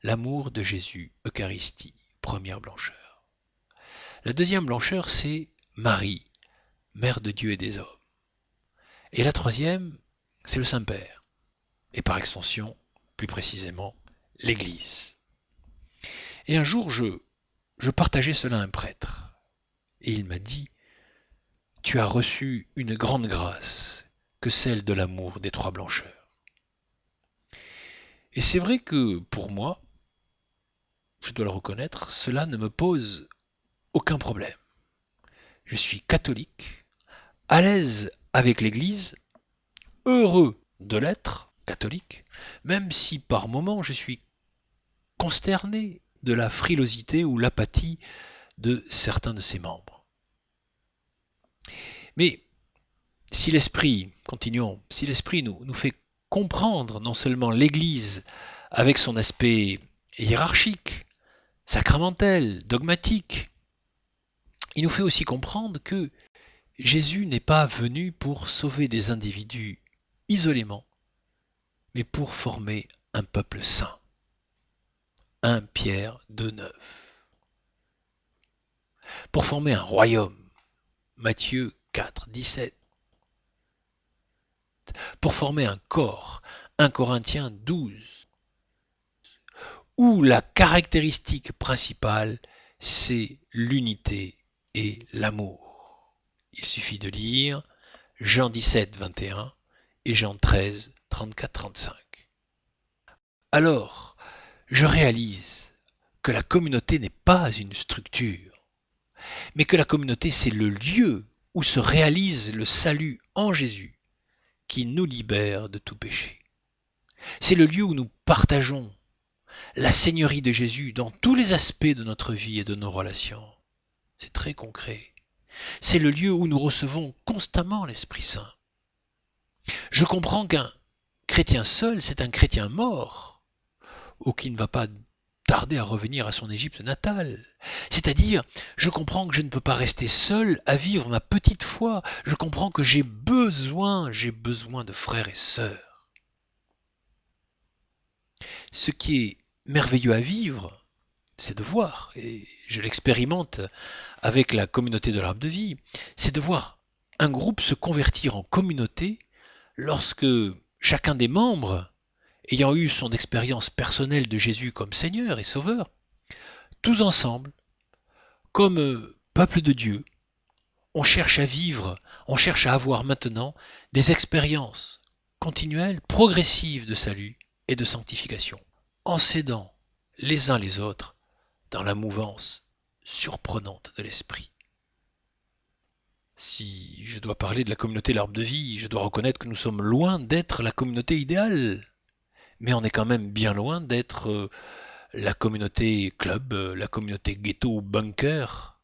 L'amour de Jésus Eucharistie, première blancheur. La deuxième blancheur, c'est Marie, Mère de Dieu et des hommes. Et la troisième, c'est le Saint-Père. Et par extension, plus précisément, l'Église. Et un jour, je partageais cela à un prêtre. Et il m'a dit, tu as reçu une grande grâce que celle de l'amour des trois blancheurs. Et c'est vrai que pour moi, je dois le reconnaître, cela ne me pose aucun problème. Je suis catholique, à l'aise avec l'Église, heureux de l'être catholique, même si par moments je suis consterné de la frilosité ou l'apathie de certains de ses membres. Mais si l'esprit, continuons, si l'esprit nous fait comprendre non seulement l'Église avec son aspect hiérarchique, sacramentel, dogmatique, il nous fait aussi comprendre que Jésus n'est pas venu pour sauver des individus isolément, mais pour former un peuple saint. 1 Pierre 2,9. Pour former un royaume. Matthieu 4,17. Pour former un corps. 1 Corinthiens 12. Où la caractéristique principale, c'est l'unité et l'amour. Il suffit de lire Jean 17, 21 et Jean 13, 34-35. Alors, je réalise que la communauté n'est pas une structure, mais que la communauté, c'est le lieu où se réalise le salut en Jésus, qui nous libère de tout péché. C'est le lieu où nous partageons la Seigneurie de Jésus dans tous les aspects de notre vie et de nos relations. C'est très concret. C'est le lieu où nous recevons constamment l'Esprit Saint. Je comprends qu'un chrétien seul, c'est un chrétien mort, ou qui ne va pas tarder à revenir à son Égypte natale. C'est-à-dire, je comprends que je ne peux pas rester seul à vivre ma petite foi. Je comprends que j'ai besoin de frères et sœurs. Ce qui est merveilleux à vivre, c'est de voir, et je l'expérimente avec la communauté de l'arbre de vie, c'est de voir un groupe se convertir en communauté lorsque chacun des membres, ayant eu son expérience personnelle de Jésus comme Seigneur et Sauveur, tous ensemble, comme peuple de Dieu, on cherche à vivre, on cherche à avoir maintenant des expériences continuelles, progressives de salut et de sanctification, en s'aidant les uns les autres dans la mouvance surprenante de l'esprit. Si je dois parler de la communauté L'Arbre de Vie, je dois reconnaître que nous sommes loin d'être la communauté idéale. Mais on est quand même bien loin d'être la communauté club, la communauté ghetto ou bunker.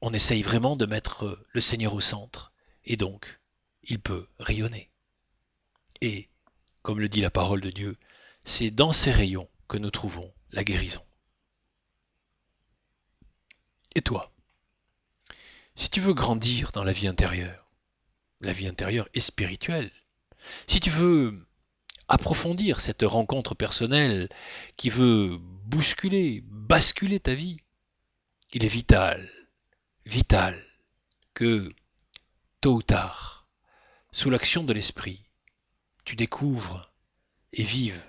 On essaye vraiment de mettre le Seigneur au centre, et donc, il peut rayonner. Et, comme le dit la parole de Dieu, c'est dans ces rayons que nous trouvons la guérison. Et toi, si tu veux grandir dans la vie intérieure est spirituelle, si tu veux approfondir cette rencontre personnelle qui veut bousculer, basculer ta vie, il est vital que, tôt ou tard, sous l'action de l'esprit, tu découvres et vives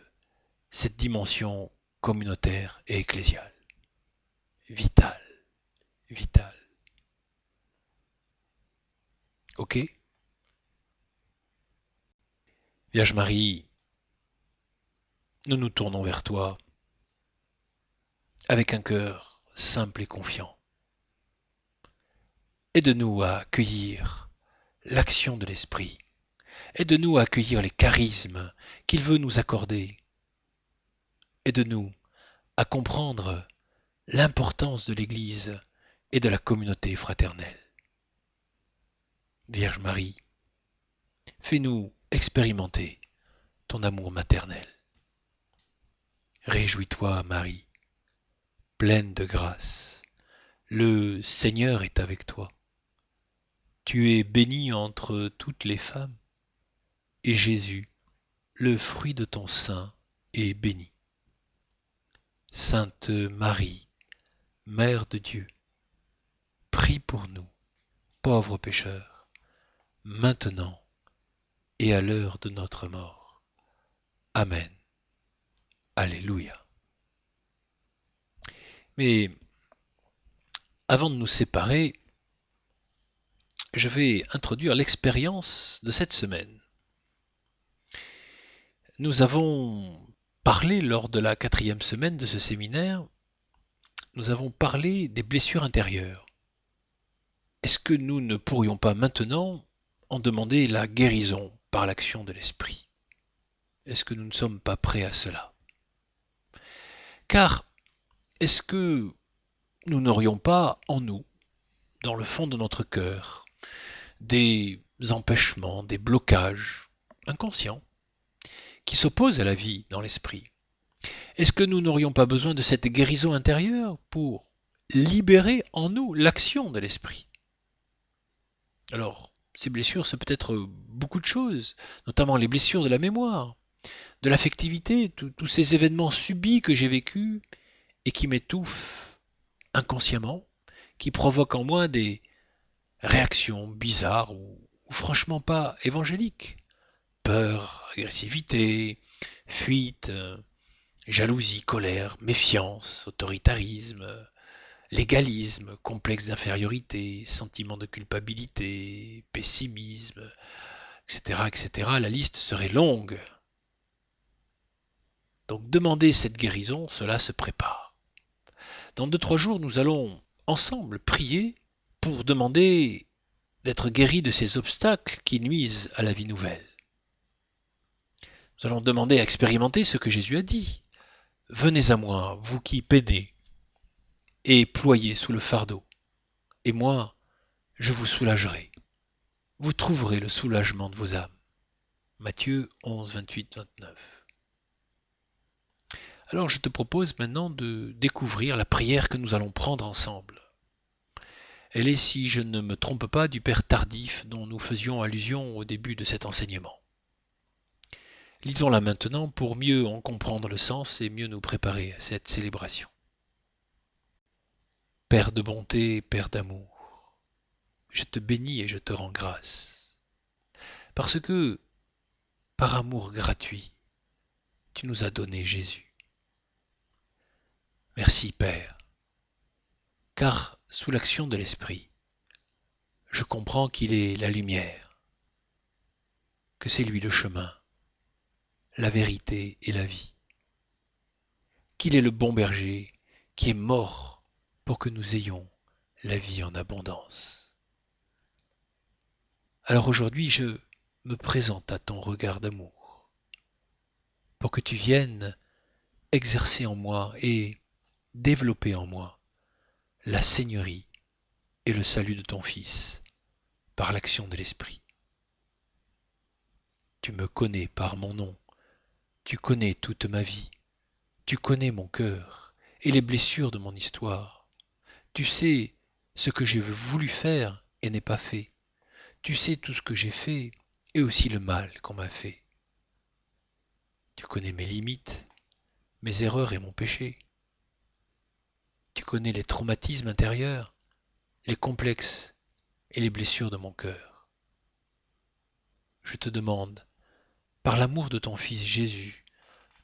cette dimension communautaire et ecclésiale. Vital. Ok? Vierge Marie, nous nous tournons vers toi avec un cœur simple et confiant. Aide-nous à accueillir l'action de l'Esprit. Aide-nous à accueillir les charismes qu'il veut nous accorder. Aide-nous à comprendre l'importance de l'Église et de la communauté fraternelle. Vierge Marie, fais-nous expérimenter ton amour maternel. Réjouis-toi, Marie, pleine de grâce. Le Seigneur est avec toi. Tu es bénie entre toutes les femmes, et Jésus, le fruit de ton sein, est béni. Sainte Marie, Mère de Dieu, prie pour nous, pauvres pécheurs, maintenant et à l'heure de notre mort. Amen. Alléluia. Mais avant de nous séparer, je vais introduire l'expérience de cette semaine. Nous avons parlé lors de la 4e semaine de ce séminaire, nous avons parlé des blessures intérieures. Est-ce que nous ne pourrions pas maintenant en demander la guérison par l'action de l'Esprit? Est-ce que nous ne sommes pas prêts à cela? Car est-ce que nous n'aurions pas en nous, dans le fond de notre cœur, des empêchements, des blocages inconscients qui s'opposent à la vie dans l'esprit? Est-ce que nous n'aurions pas besoin de cette guérison intérieure pour libérer en nous l'action de l'esprit? Alors, ces blessures, c'est peut-être beaucoup de choses, notamment les blessures de la mémoire, de l'affectivité, tous ces événements subis que j'ai vécus et qui m'étouffent inconsciemment, qui provoquent en moi des réactions bizarres ou franchement pas évangéliques. Peur, agressivité, fuite, jalousie, colère, méfiance, autoritarisme, légalisme, complexe d'infériorité, sentiment de culpabilité, pessimisme, etc., etc. La liste serait longue. Donc demander cette guérison, cela se prépare. Dans 2-3 jours, nous allons ensemble prier pour demander d'être guéris de ces obstacles qui nuisent à la vie nouvelle. Nous allons demander à expérimenter ce que Jésus a dit. Venez à moi, vous qui peinez et ployez sous le fardeau, et moi, je vous soulagerai. Vous trouverez le soulagement de vos âmes. Matthieu 11, 28, 29. Alors je te propose maintenant de découvrir la prière que nous allons prendre ensemble. Elle est, si je ne me trompe pas, du Père Tardif dont nous faisions allusion au début de cet enseignement. Lisons-la maintenant pour mieux en comprendre le sens et mieux nous préparer à cette célébration. Père de bonté, Père d'amour, je te bénis et je te rends grâce, parce que, par amour gratuit, tu nous as donné Jésus. Merci Père, car sous l'action de l'Esprit, je comprends qu'il est la lumière, que c'est lui le chemin, la vérité et la vie, qu'il est le bon berger qui est mort pour que nous ayons la vie en abondance. Alors aujourd'hui, je me présente à ton regard d'amour, pour que tu viennes exercer en moi et développer en moi la seigneurie et le salut de ton Fils par l'action de l'Esprit. Tu me connais par mon nom, tu connais toute ma vie, tu connais mon cœur et les blessures de mon histoire. Tu sais ce que j'ai voulu faire et n'ai pas fait. Tu sais tout ce que j'ai fait et aussi le mal qu'on m'a fait. Tu connais mes limites, mes erreurs et mon péché. Tu connais les traumatismes intérieurs, les complexes et les blessures de mon cœur. Je te demande, par l'amour de ton Fils Jésus,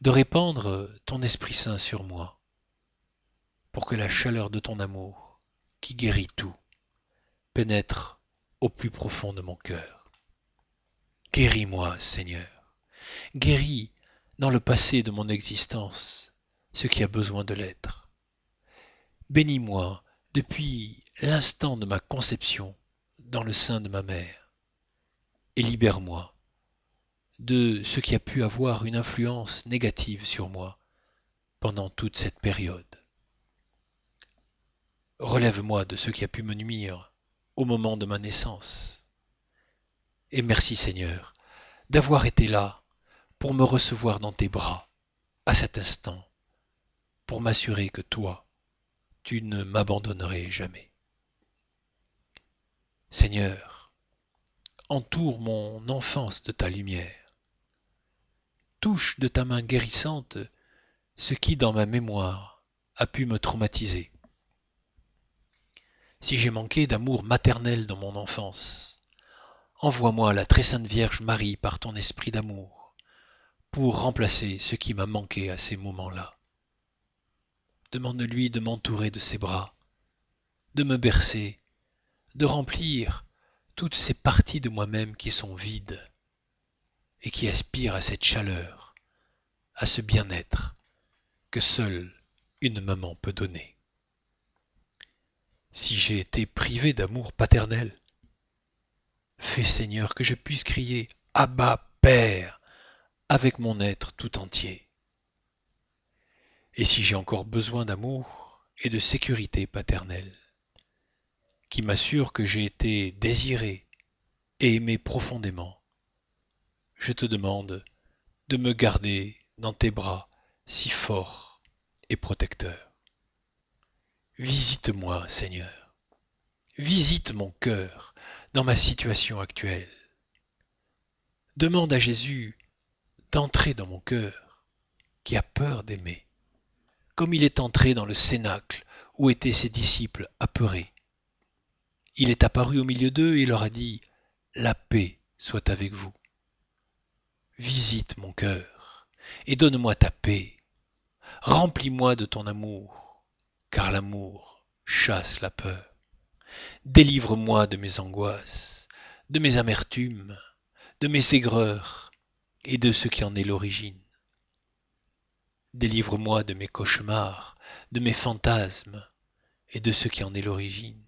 de répandre ton Esprit Saint sur moi, pour que la chaleur de ton amour, qui guérit tout, pénètre au plus profond de mon cœur. Guéris-moi, Seigneur. Guéris dans le passé de mon existence ce qui a besoin de l'être. Bénis-moi depuis l'instant de ma conception dans le sein de ma mère et libère-moi de ce qui a pu avoir une influence négative sur moi pendant toute cette période. Relève-moi de ce qui a pu me nuire au moment de ma naissance. Et merci Seigneur d'avoir été là pour me recevoir dans tes bras, à cet instant, pour m'assurer que toi, tu ne m'abandonnerais jamais. Seigneur, entoure mon enfance de ta lumière. Touche de ta main guérissante ce qui, dans ma mémoire, a pu me traumatiser. Si j'ai manqué d'amour maternel dans mon enfance, envoie-moi la très sainte Vierge Marie par ton esprit d'amour pour remplacer ce qui m'a manqué à ces moments-là. Demande-lui de m'entourer de ses bras, de me bercer, de remplir toutes ces parties de moi-même qui sont vides et qui aspirent à cette chaleur, à ce bien-être que seule une maman peut donner. Si j'ai été privé d'amour paternel, fais Seigneur que je puisse crier Abba Père avec mon être tout entier. Et si j'ai encore besoin d'amour et de sécurité paternelle, qui m'assure que j'ai été désiré et aimé profondément, je te demande de me garder dans tes bras si forts et protecteurs. Visite-moi, Seigneur. Visite mon cœur dans ma situation actuelle. Demande à Jésus d'entrer dans mon cœur qui a peur d'aimer, comme il est entré dans le cénacle où étaient ses disciples apeurés. Il est apparu au milieu d'eux et leur a dit « La paix soit avec vous ». Visite mon cœur et donne-moi ta paix. Remplis-moi de ton amour, car l'amour chasse la peur. Délivre-moi de mes angoisses, de mes amertumes, de mes aigreurs et de ce qui en est l'origine. Délivre-moi de mes cauchemars, de mes fantasmes et de ce qui en est l'origine.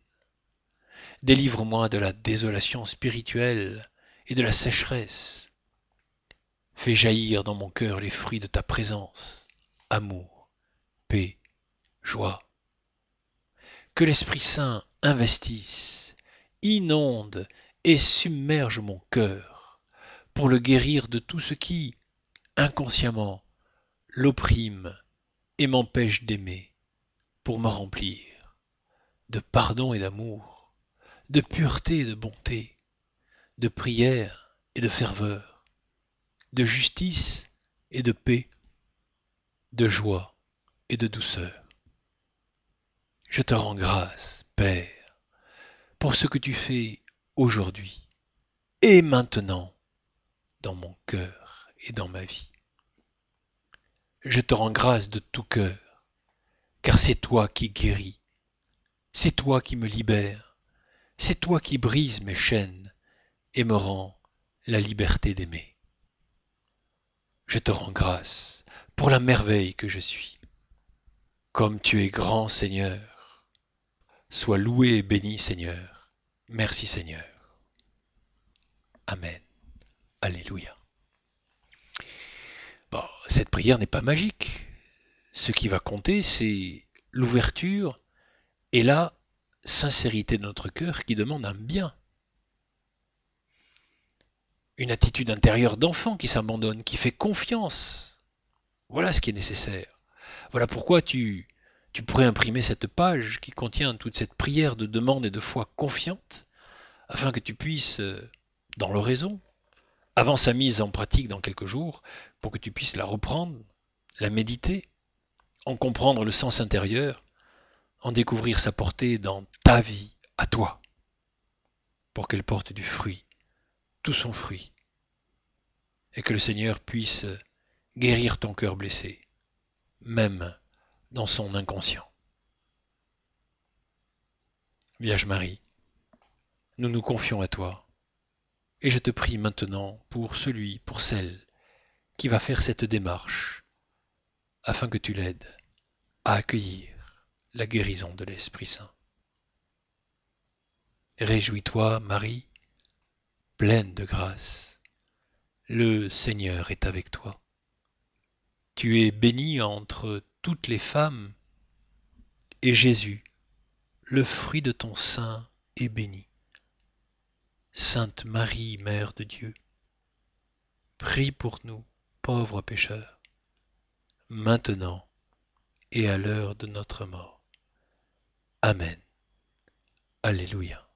Délivre-moi de la désolation spirituelle et de la sécheresse. Fais jaillir dans mon cœur les fruits de ta présence, amour, paix, joie. Que l'Esprit Saint investisse, inonde et submerge mon cœur pour le guérir de tout ce qui, inconsciemment, l'opprime et m'empêche d'aimer, pour me remplir de pardon et d'amour, de pureté et de bonté, de prière et de ferveur, de justice et de paix, de joie et de douceur. Je te rends grâce, Père, pour ce que tu fais aujourd'hui et maintenant dans mon cœur et dans ma vie. Je te rends grâce de tout cœur, car c'est toi qui guéris, c'est toi qui me libères, c'est toi qui brises mes chaînes et me rends la liberté d'aimer. Je te rends grâce pour la merveille que je suis. Comme tu es grand, Seigneur, sois loué et béni, Seigneur. Merci, Seigneur. Amen. Alléluia. Bon, cette prière n'est pas magique. Ce qui va compter, c'est l'ouverture et la sincérité de notre cœur qui demande un bien. Une attitude intérieure d'enfant qui s'abandonne, qui fait confiance. Voilà ce qui est nécessaire. Voilà pourquoi tu pourrais imprimer cette page qui contient toute cette prière de demande et de foi confiante, afin que tu puisses, dans l'oraison, avant sa mise en pratique dans quelques jours, pour que tu puisses la reprendre, la méditer, en comprendre le sens intérieur, en découvrir sa portée dans ta vie, à toi, pour qu'elle porte du fruit, tout son fruit, et que le Seigneur puisse guérir ton cœur blessé, même dans son inconscient. Vierge Marie, nous nous confions à toi, et je te prie maintenant pour celui, pour celle qui va faire cette démarche, afin que tu l'aides à accueillir la guérison de l'Esprit Saint. Réjouis-toi, Marie, pleine de grâce. Le Seigneur est avec toi. Tu es bénie entre toutes les femmes, et Jésus, le fruit de ton sein, est béni. Sainte Marie, Mère de Dieu, prie pour nous pauvres pécheurs, maintenant et à l'heure de notre mort. Amen. Alléluia.